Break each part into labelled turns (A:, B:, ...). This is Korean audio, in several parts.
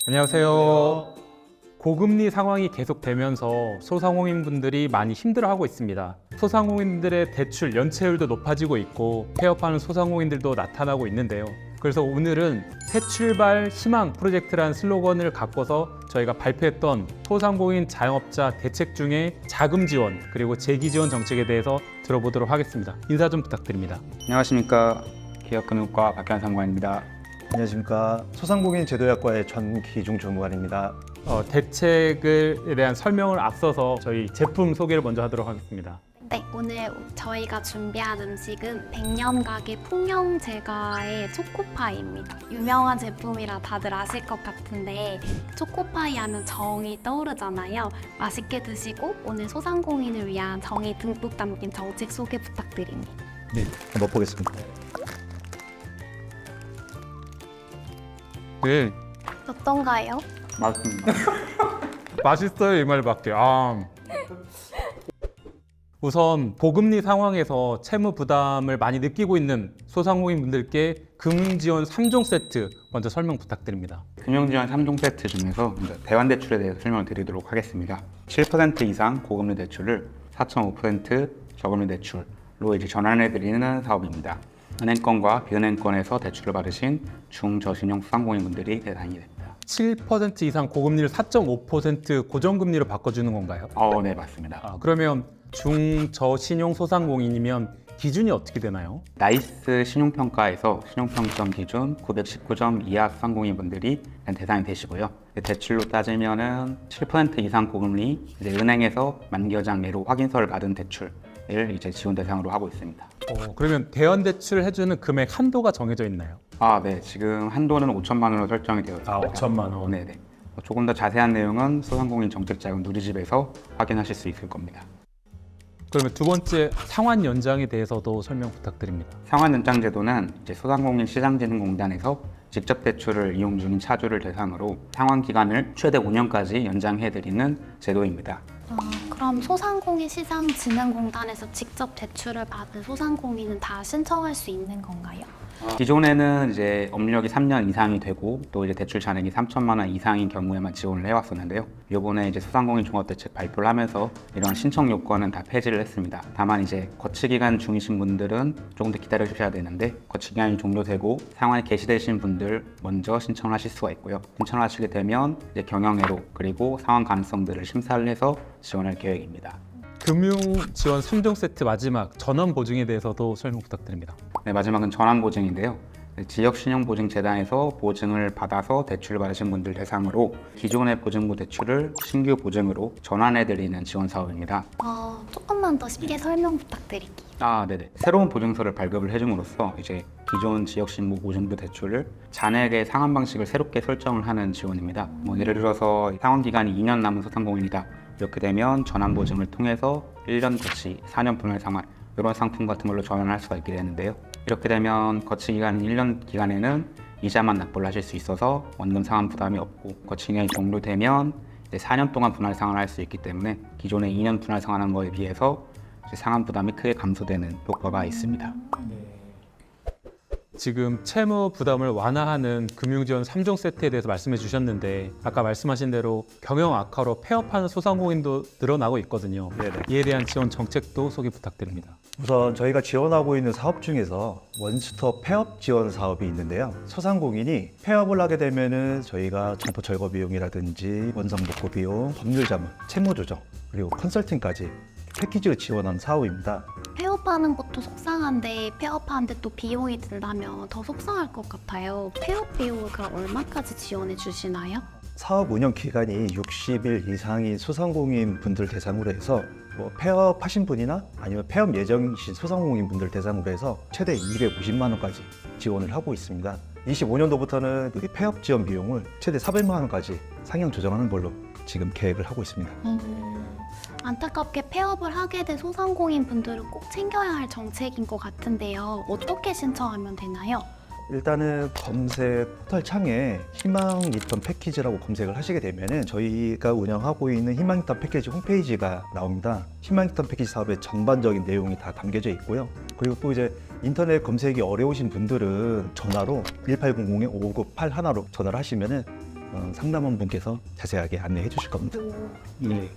A: 안녕하세요. 고금리 상황이 계속되면서 소상공인분들이 많이 힘들어하고 있습니다. 소상공인들의 대출 연체율도 높아지고 있고 폐업하는 소상공인들도 나타나고 있는데요. 그래서 오늘은 새 출발 희망 프로젝트라는 슬로건을 갖고서 저희가 발표했던 소상공인 자영업자 대책 중에 자금 지원 그리고 재기 지원 정책에 대해서 들어보도록 하겠습니다. 인사 좀 부탁드립니다.
B: 안녕하십니까. 기업금융과 박현 상무관입니다.
C: 안녕하십니까. 소상공인 제도약과의 전기중 전무관입니다.
A: 대책에 대한 설명을 앞서서 저희 제품 소개를 먼저 하도록 하겠습니다.
D: 네, 오늘 저희가 준비한 음식은 백년가게 풍령제과의 초코파이입니다. 유명한 제품이라 다들 아실 것 같은데 초코파이 하면 정이 떠오르잖아요. 맛있게 드시고 오늘 소상공인을 위한 정이 듬뿍 담긴 정책 소개 부탁드립니다.
C: 네, 한번 보겠습니다.
A: 네,
D: 어떤가요?
B: 맞습니다.
A: 맛있어요 이 말밖에. 우선 고금리 상황에서 채무 부담을 많이 느끼고 있는 소상공인 분들께 금융지원 3종 세트 먼저 설명 부탁드립니다.
B: 금융지원 3종 세트 중에서 먼저 대환대출에 대해서 설명을 드리도록 하겠습니다. 7% 이상 고금리 대출을 4.5% 저금리 대출로 이제 전환해드리는 사업입니다. 은행권과 비은행권에서 대출을 받으신 중저신용 소상공인분들이 대상이 됩니다.
A: 7% 이상 고금리를 4.5% 고정금리로 바꿔주는 건가요?
B: 네, 맞습니다.
A: 그러면 중저신용 소상공인이면 기준이 어떻게 되나요?
B: 나이스 신용평가에서 신용평점 기준 919점 이하 소상공인분들이 대상이 되시고요. 대출로 따지면은 7% 이상 고금리, 이제 은행에서 만기여장매로 확인서를 받은 대출을 이제 지원 대상으로 하고 있습니다.
A: 그러면 대환대출 해주는 금액 한도가 정해져 있나요?
B: 네. 지금 한도는 5천만 원으로 설정이 되어 있습니다.
A: 5천만 원.
B: 네네. 조금 더 자세한 내용은 소상공인 정책자금 누리집에서 확인하실 수 있을 겁니다.
A: 그러면 두 번째 상환 연장에 대해서도 설명 부탁드립니다.
B: 상환 연장 제도는 이제 소상공인 시장진흥공단에서 직접 대출을 이용 중인 차주를 대상으로 상환 기간을 최대 5년까지 연장해드리는 제도입니다.
D: 그럼 소상공인 시장진흥공단에서 직접 대출을 받은 소상공인은 다 신청할 수 있는 건가요?
B: 기존에는 이제 업력이 3년 이상이 되고 또 이제 대출 잔액이 3천만 원 이상인 경우에만 지원을 해왔었는데요. 이번에 이제 소상공인 종합대책 발표를 하면서 이런 신청 요건은 다 폐지를 했습니다. 다만 이제 거치 기간 중이신 분들은 조금 더 기다려 주셔야 되는데 거치 기간이 종료되고 상환이 개시되신 분들 먼저 신청을 하실 수가 있고요. 신청을 하시게 되면 이제 경영회로 그리고 상환 가능성들을 심사를 해서 지원할 계획입니다.
A: 금융지원 3종 세트 마지막 전원 보증에 대해서도 설명 부탁드립니다.
B: 네, 마지막은 전환보증인데요. 지역신용보증재단에서 보증을 받아서 대출을 받으신 분들 대상으로 기존의 보증부 대출을 신규 보증으로 전환해드리는 지원 사업입니다.
D: 조금만 더 쉽게 설명 부탁드릴게요.
B: 네네. 새로운 보증서를 발급을 해줌으로써 이제 기존 지역신고 보증부 대출을 잔액의 상환 방식을 새롭게 설정을 하는 지원입니다. 예를 들어서 상환 기간이 2년 남은 소상공인이다. 이렇게 되면 전환보증을 통해서 1년 거치, 4년 분할 상환 이런 상품 같은 걸로 전환할 수가 있게 되는데요. 이렇게 되면 거치 기간 1년 기간에는 이자만 납부를 하실 수 있어서 원금 상환 부담이 없고 거치 기간이 종료되면 이제 4년 동안 분할 상환을 할 수 있기 때문에 기존에 2년 분할 상환한 거에 비해서 이제 상환 부담이 크게 감소되는 효과가 있습니다.
A: 지금 채무 부담을 완화하는 금융지원 3종 세트에 대해서 말씀해 주셨는데 아까 말씀하신 대로 경영 악화로 폐업하는 소상공인도 늘어나고 있거든요.
C: 네네.
A: 이에 대한 지원 정책도 소개 부탁드립니다.
C: 우선 저희가 지원하고 있는 사업 중에서 원스톱 폐업 지원 사업이 있는데요. 소상공인이 폐업을 하게 되면은 저희가 점포 철거 비용이라든지 원상 복구 비용, 법률 자문, 채무 조정, 그리고 컨설팅까지 패키지로 지원하는 사업입니다.
D: 폐업하는 것도 속상한데 폐업하는데 또 비용이 든다면 더 속상할 것 같아요. 폐업 비용을 그럼 얼마까지 지원해 주시나요?
C: 사업 운영 기간이 60일 이상인 소상공인 분들 대상으로 해서 폐업하신 분이나 아니면 폐업 예정이신 소상공인 분들 대상으로 해서 최대 250만 원까지 지원을 하고 있습니다. 25년도부터는 우리 폐업 지원 비용을 최대 400만 원까지 상향 조정하는 걸로 지금 계획을 하고 있습니다.
D: 안타깝게 폐업을 하게 된 소상공인 분들은 꼭 챙겨야 할 정책인 것 같은데요. 어떻게 신청하면 되나요?
C: 일단은 검색 포털 창에 희망 리턴 패키지라고 검색을 하시게 되면은 저희가 운영하고 있는 희망 리턴 패키지 홈페이지가 나옵니다. 희망 리턴 패키지 사업의 전반적인 내용이 다 담겨져 있고요. 그리고 또 이제 인터넷 검색이 어려우신 분들은 전화로 1800-5981로 전화를 하시면은 상담원분께서 자세하게 안내해 주실 겁니다.
B: 네.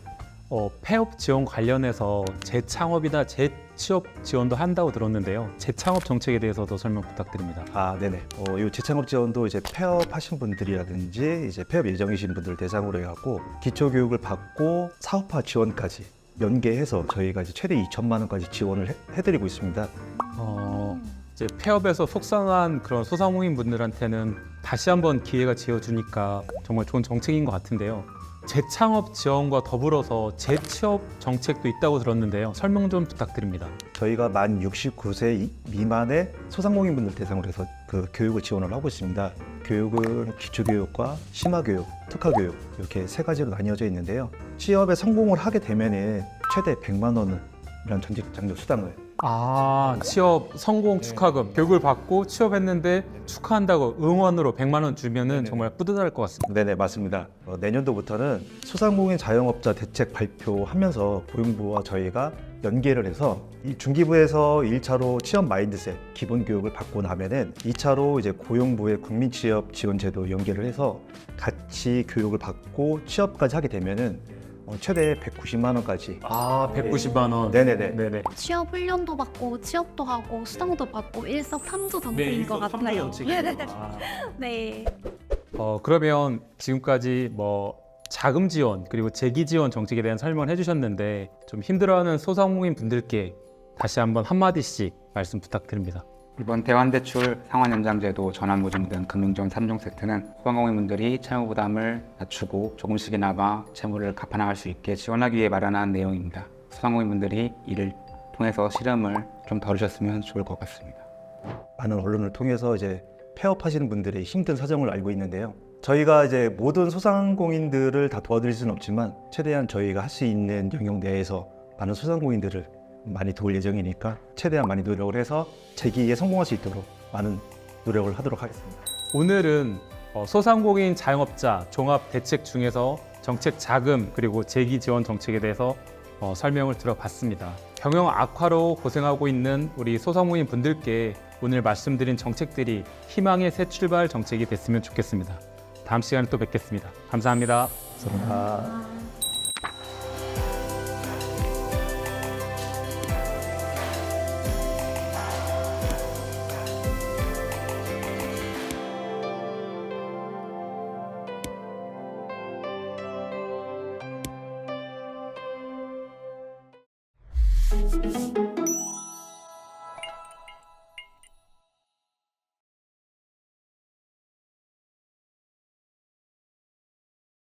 A: 폐업 지원 관련해서 재창업이나 재취업 지원도 한다고 들었는데요. 재창업 정책에 대해서도 설명 부탁드립니다.
C: 네네. 이 재창업 지원도 이제 폐업하신 분들이라든지 이제 폐업 예정이신 분들 대상으로 해갖고 기초 교육을 받고 사업화 지원까지 연계해서 저희가 이제 최대 2천만 원까지 지원을 해드리고 있습니다.
A: 이제 폐업에서 속상한 그런 소상공인 분들한테는 다시 한번 기회가 지어주니까 정말 좋은 정책인 것 같은데요. 재창업 지원과 더불어서 재취업 정책도 있다고 들었는데요. 설명 좀 부탁드립니다.
C: 저희가 만 69세 미만의 소상공인분들 대상으로 해서 그 교육을 지원을 하고 있습니다. 교육은 기초교육과 심화교육, 특화교육 이렇게 세 가지로 나뉘어져 있는데요. 취업에 성공을 하게 되면 최대 100만 원을 이런 전직 장려 수당을
A: 취업 성공 축하금 교육을 받고 취업했는데 축하한다고 응원으로 100만 원 주면은 정말 뿌듯할 것 같습니다.
C: 네네 맞습니다. 내년도부터는 소상공인 자영업자 대책 발표하면서 고용부와 저희가 연계를 해서 이 중기부에서 1차로 취업 마인드셋 기본 교육을 받고 나면은 2차로 이제 고용부의 국민 취업 지원 제도 연계를 해서 같이 교육을 받고 취업까지 하게 되면은 최대 190만 원까지.
A: 190만 원.
C: 네네네.
D: 취업 훈련도 받고 취업도 하고 수당도 받고 일석삼조 정책인 것 같아요. 네.
A: 그러면 지금까지 자금 지원 그리고 재기 지원 정책에 대한 설명을 해주셨는데 좀 힘들어하는 소상공인 분들께 다시 한번 한마디씩 말씀 부탁드립니다.
B: 이번 대환대출 상환연장제도 전환보증 등 금융지원 3종 세트는 소상공인분들이 채무 부담을 낮추고 조금씩이나마 채무를 갚아나갈 수 있게 지원하기 위해 마련한 내용입니다. 소상공인분들이 이를 통해서 시름을 좀 덜으셨으면 좋을 것 같습니다.
C: 많은 언론을 통해서 이제 폐업하시는 분들의 힘든 사정을 알고 있는데요. 저희가 이제 모든 소상공인들을 다 도와드릴 수는 없지만 최대한 저희가 할 수 있는 영역 내에서 많은 소상공인들을 많이 도울 예정이니까 최대한 많이 노력을 해서 재기에 성공할 수 있도록 많은 노력을 하도록 하겠습니다.
A: 오늘은 소상공인 자영업자 종합 대책 중에서 정책 자금 그리고 재기 지원 정책에 대해서 설명을 들어봤습니다. 경영 악화로 고생하고 있는 우리 소상공인 분들께 오늘 말씀드린 정책들이 희망의 새 출발 정책이 됐으면 좋겠습니다. 다음 시간에 또 뵙겠습니다. 감사합니다.
C: 감사합니다.